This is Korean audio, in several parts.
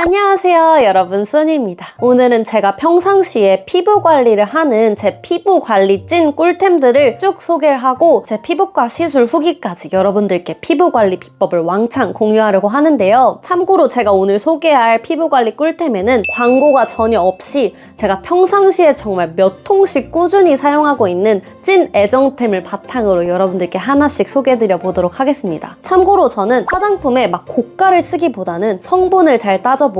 안녕하세요 여러분, 순이입니다. 오늘은 제가 평상시에 피부 관리를 하는 제 피부 관리 찐 꿀템들을 쭉 소개를 하고 제 피부과 시술 후기까지 여러분들께 피부 관리 비법을 왕창 공유하려고 하는데요. 참고로 제가 오늘 소개할 피부 관리 꿀템에는 광고가 전혀 없이 제가 평상시에 정말 몇 통씩 꾸준히 사용하고 있는 찐 애정템을 바탕으로 여러분들께 하나씩 소개해드려 보도록 하겠습니다. 참고로 저는 화장품에 막 고가를 쓰기보다는 성분을 잘 따져보고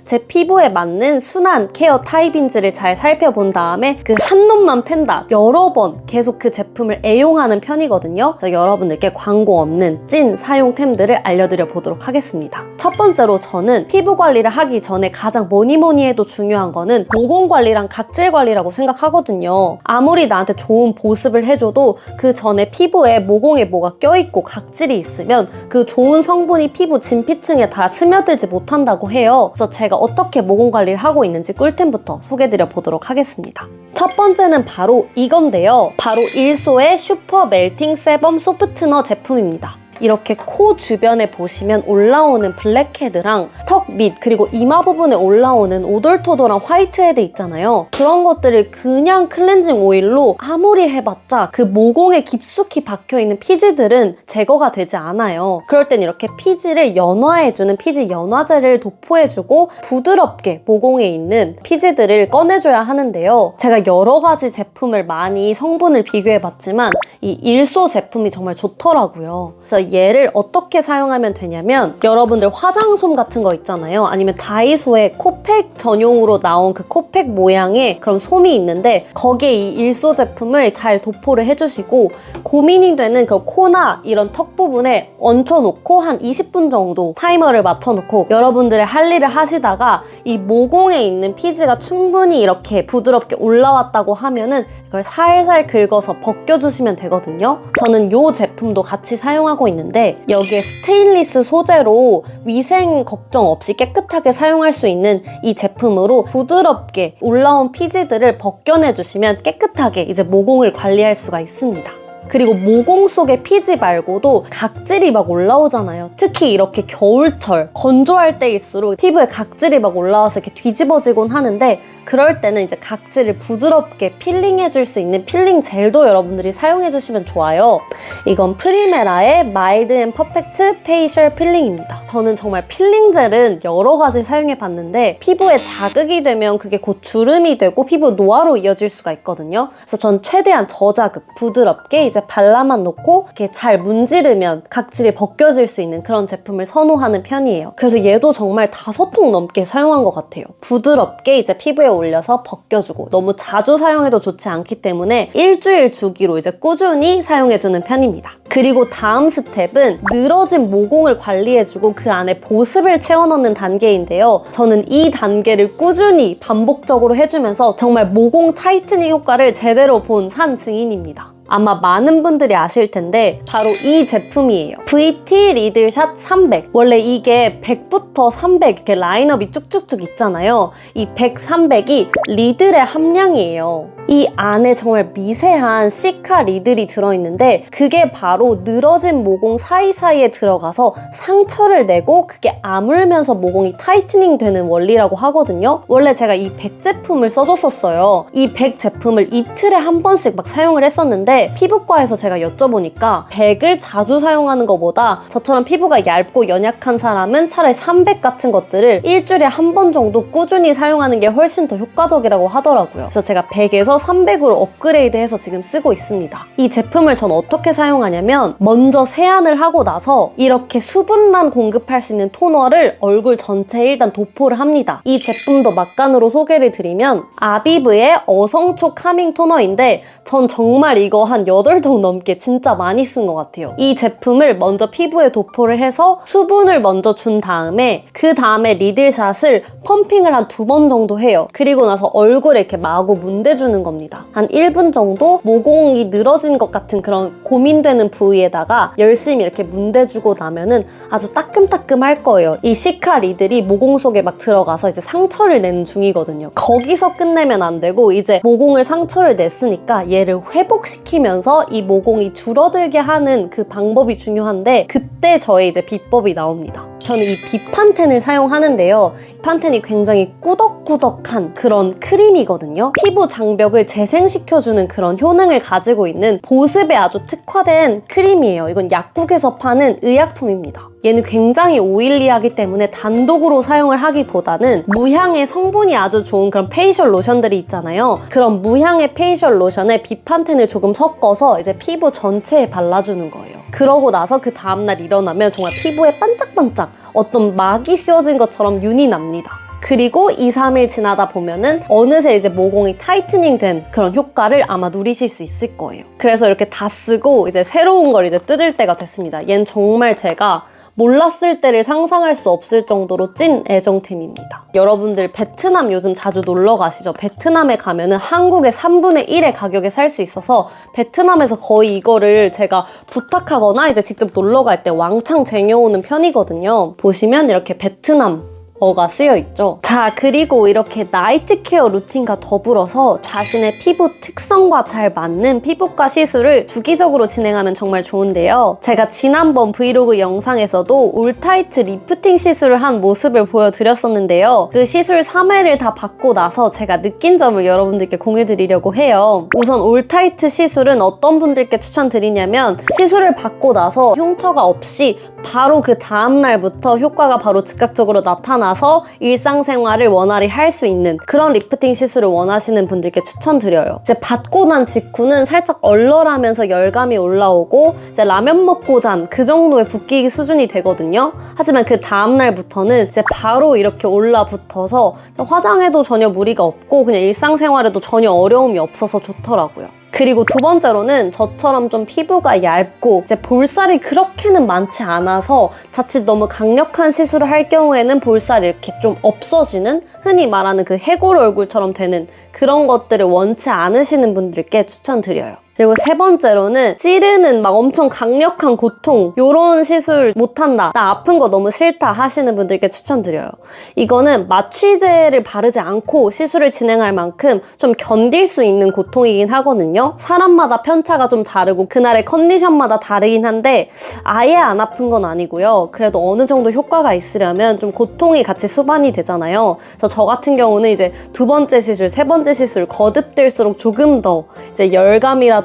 제 피부에 맞는 순한 케어 타입인지를 잘 살펴본 다음에 그 한 놈만 팬다 여러 번 계속 그 제품을 애용하는 편이거든요. 그래서 여러분들께 광고 없는 찐 사용템들을 알려드려 보도록 하겠습니다. 첫 번째로 저는 피부 관리를 하기 전에 가장 뭐니 해도 중요한 거는 모공 관리랑 각질 관리라고 생각하거든요. 아무리 나한테 좋은 보습을 해줘도 그 전에 피부에 모공에 뭐가 껴있고 각질이 있으면 그 좋은 성분이 피부 진피층에 다 스며들지 못한다고 해요. 그래서 제가 어떻게 모공 관리를 하고 있는지 꿀템부터 소개해드려 보도록 하겠습니다. 첫 번째는 바로 이건데요. 바로 일소의 슈퍼 멜팅 세범 소프트너 제품입니다. 이렇게 코 주변에 보시면 올라오는 블랙헤드랑 턱 밑 그리고 이마 부분에 올라오는 오돌토돌한 화이트헤드 있잖아요. 그런 것들을 그냥 클렌징 오일로 아무리 해봤자 그 모공에 깊숙이 박혀있는 피지들은 제거가 되지 않아요. 그럴 땐 이렇게 피지를 연화해주는 피지 연화제를 도포해주고 부드럽게 모공에 있는 피지들을 꺼내줘야 하는데요. 제가 여러 가지 제품을 많이 성분을 비교해봤지만 이 일소 제품이 정말 좋더라고요. 그래서 얘를 어떻게 사용하면 되냐면 여러분들 화장솜 같은 거 있잖아요. 아니면 다이소에 코팩 전용으로 나온 그 코팩 모양의 그런 솜이 있는데 거기에 이 일소 제품을 잘 도포를 해주시고 고민이 되는 그 코나 이런 턱 부분에 얹혀놓고 한 20분 정도 타이머를 맞춰놓고 여러분들의 할 일을 하시다가 이 모공에 있는 피지가 충분히 이렇게 부드럽게 올라왔다고 하면은 이걸 살살 긁어서 벗겨주시면 되거든요. 저는 이 제품도 같이 사용하고 있는데 여기에 스테인리스 소재로 위생 걱정 없이 깨끗하게 사용할 수 있는 이 제품으로 부드럽게 올라온 피지들을 벗겨내주시면 깨끗하게 이제 모공을 관리할 수가 있습니다. 그리고 모공 속의 피지 말고도 각질이 막 올라오잖아요. 특히 이렇게 겨울철 건조할 때일수록 피부에 각질이 막 올라와서 이렇게 뒤집어지곤 하는데 그럴 때는 이제 각질을 부드럽게 필링해줄 수 있는 필링 젤도 여러분들이 사용해주시면 좋아요. 이건 프리메라의 마일드 앤 퍼펙트 페이셜 필링입니다. 저는 정말 필링 젤은 여러 가지 사용해봤는데 피부에 자극이 되면 그게 곧 주름이 되고 피부 노화로 이어질 수가 있거든요. 그래서 전 최대한 저자극, 부드럽게 이제 발라만 놓고 이렇게 잘 문지르면 각질이 벗겨질 수 있는 그런 제품을 선호하는 편이에요. 그래서 얘도 정말 5통 넘게 사용한 것 같아요. 부드럽게 이제 피부에 올려서 벗겨주고 너무 자주 사용해도 좋지 않기 때문에 일주일 주기로 이제 꾸준히 사용해주는 편입니다. 그리고 다음 스텝은 늘어진 모공을 관리해주고 그 안에 보습을 채워넣는 단계인데요. 저는 이 단계를 꾸준히 반복적으로 해주면서 정말 모공 타이트닝 효과를 제대로 본 산 증인입니다. 아마 많은 분들이 아실 텐데 바로 이 제품이에요. VT 리들샷 300. 원래 이게 100부터 300 이렇게 라인업이 쭉쭉쭉 있잖아요. 이 100, 300이 리들의 함량이에요. 이 안에 정말 미세한 시카 리들이 들어있는데 그게 바로 늘어진 모공 사이사이에 들어가서 상처를 내고 그게 아물면서 모공이 타이트닝 되는 원리라고 하거든요. 원래 제가 이 100 제품을 써줬었어요. 이 100 제품을 이틀에 한 번씩 막 사용을 했었는데 피부과에서 제가 여쭤보니까 100을 자주 사용하는 것보다 저처럼 피부가 얇고 연약한 사람은 차라리 300 같은 것들을 일주일에 한 번 정도 꾸준히 사용하는 게 훨씬 더 효과적이라고 하더라고요. 그래서 제가 100에서 300으로 업그레이드해서 지금 쓰고 있습니다. 이 제품을 전 어떻게 사용하냐면 먼저 세안을 하고 나서 이렇게 수분만 공급할 수 있는 토너를 얼굴 전체에 일단 도포를 합니다. 이 제품도 막간으로 소개를 드리면 아비브의 어성초 카밍 토너인데 전 정말 이거 한 8통 넘게 진짜 많이 쓴 것 같아요. 이 제품을 먼저 피부에 도포를 해서 수분을 먼저 준 다음에 그 다음에 리들샷을 펌핑을 한 2번 정도 해요. 그리고 나서 얼굴에 이렇게 마구 문대주는 겁니다. 한 1분 정도 모공이 늘어진 것 같은 그런 고민되는 부위에다가 열심히 이렇게 문대주고 나면은 아주 따끔따끔할 거예요. 이 시카 리들이 모공 속에 막 들어가서 이제 상처를 내는 중이거든요. 거기서 끝내면 안 되고 이제 모공을 상처를 냈으니까 얘를 회복시키면서 이 모공이 줄어들게 하는 그 방법이 중요한데 그때 저의 이제 비법이 나옵니다. 저는 이 비판텐을 사용하는데요. 비판텐이 굉장히 꾸덕꾸덕한 그런 크림이거든요. 피부 장벽을 재생시켜주는 그런 효능을 가지고 있는 보습에 아주 특화된 크림이에요. 이건 약국에서 파는 의약품입니다. 얘는 굉장히 오일리하기 때문에 단독으로 사용을 하기보다는 무향의 성분이 아주 좋은 그런 페이셜 로션들이 있잖아요. 그런 무향의 페이셜 로션에 비판텐을 조금 섞어서 이제 피부 전체에 발라주는 거예요. 그러고 나서 그 다음날 일어나면 정말 피부에 반짝반짝 어떤 막이 씌워진 것처럼 윤이 납니다. 그리고 2, 3일 지나다 보면은 어느새 이제 모공이 타이트닝 된 그런 효과를 아마 누리실 수 있을 거예요. 그래서 이렇게 다 쓰고 이제 새로운 걸 이제 뜯을 때가 됐습니다. 얘는 정말 제가 몰랐을 때를 상상할 수 없을 정도로 찐 애정템입니다. 여러분들 베트남 요즘 자주 놀러 가시죠? 베트남에 가면은 한국의 3분의 1의 가격에 살 수 있어서 베트남에서 거의 이거를 제가 부탁하거나 이제 직접 놀러 갈 때 왕창 쟁여오는 편이거든요. 보시면 이렇게 베트남 어가 쓰여 있죠. 자, 그리고 이렇게 나이트 케어 루틴과 더불어서 자신의 피부 특성과 잘 맞는 피부과 시술을 주기적으로 진행하면 정말 좋은데요. 제가 지난번 브이로그 영상에서도 올타이트 리프팅 시술을 한 모습을 보여드렸었는데요. 그 시술 3회를 다 받고 나서 제가 느낀 점을 여러분들께 공유드리려고 해요. 우선 올타이트 시술은 어떤 분들께 추천드리냐면 시술을 받고 나서 흉터가 없이 바로 그 다음날부터 효과가 바로 즉각적으로 나타나서 일상생활을 원활히 할 수 있는 그런 리프팅 시술을 원하시는 분들께 추천드려요. 이제 받고 난 직후는 살짝 얼얼하면서 열감이 올라오고 이제 라면 먹고 잔 그 정도의 붓기 수준이 되거든요. 하지만 그 다음날부터는 이제 바로 이렇게 올라붙어서 화장해도 전혀 무리가 없고 그냥 일상생활에도 전혀 어려움이 없어서 좋더라고요. 그리고 두 번째로는 저처럼 좀 피부가 얇고 이제 볼살이 그렇게는 많지 않아서 자칫 너무 강력한 시술을 할 경우에는 볼살이 이렇게 좀 없어지는 흔히 말하는 그 해골 얼굴처럼 되는 그런 것들을 원치 않으시는 분들께 추천드려요. 그리고 세 번째로는 찌르는 막 엄청 강력한 고통 요런 시술 못한다, 나 아픈 거 너무 싫다 하시는 분들께 추천드려요. 이거는 마취제를 바르지 않고 시술을 진행할 만큼 좀 견딜 수 있는 고통이긴 하거든요. 사람마다 편차가 좀 다르고 그날의 컨디션마다 다르긴 한데 아예 안 아픈 건 아니고요. 그래도 어느 정도 효과가 있으려면 좀 고통이 같이 수반이 되잖아요. 그래서 저 같은 경우는 이제 두 번째 시술, 세 번째 시술 거듭될수록 조금 더 이제 열감이라든지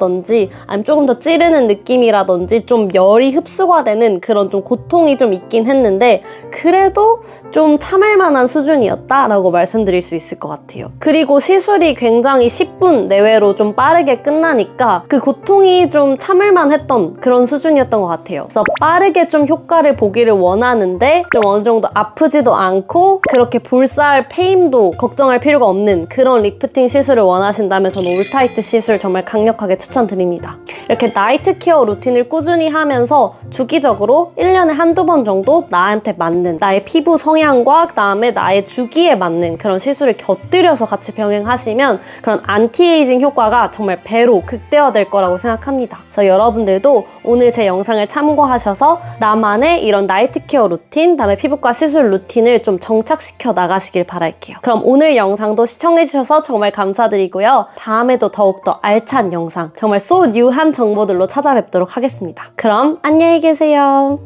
아니면 조금 더 찌르는 느낌이라든지 좀 열이 흡수가 되는 그런 좀 고통이 좀 있긴 했는데 그래도 좀 참을 만한 수준이었다라고 말씀드릴 수 있을 것 같아요. 그리고 시술이 굉장히 10분 내외로 좀 빠르게 끝나니까 그 고통이 좀 참을만 했던 그런 수준이었던 것 같아요. 그래서 빠르게 좀 효과를 보기를 원하는데 좀 어느 정도 아프지도 않고 그렇게 볼살 페임도 걱정할 필요가 없는 그런 리프팅 시술을 원하신다면 저는 올타이트 시술 정말 강력하게 추천드립니다. 이렇게 나이트 케어 루틴을 꾸준히 하면서 주기적으로 1년에 한두 번 정도 나한테 맞는 나의 피부 성향과 그다음에 나의 주기에 맞는 그런 시술을 곁들여서 같이 병행하시면 그런 안티에이징 효과가 정말 배로 극대화될 거라고 생각합니다. 그래서 여러분들도 오늘 제 영상을 참고하셔서 나만의 이런 나이트 케어 루틴, 그다음에 피부과 시술 루틴을 좀 정착시켜 나가시길 바랄게요. 그럼 오늘 영상도 시청해주셔서 정말 감사드리고요. 다음에도 더욱더 알찬 영상, 정말 so new한 정보들로 찾아뵙도록 하겠습니다. 그럼 안녕히 계세요.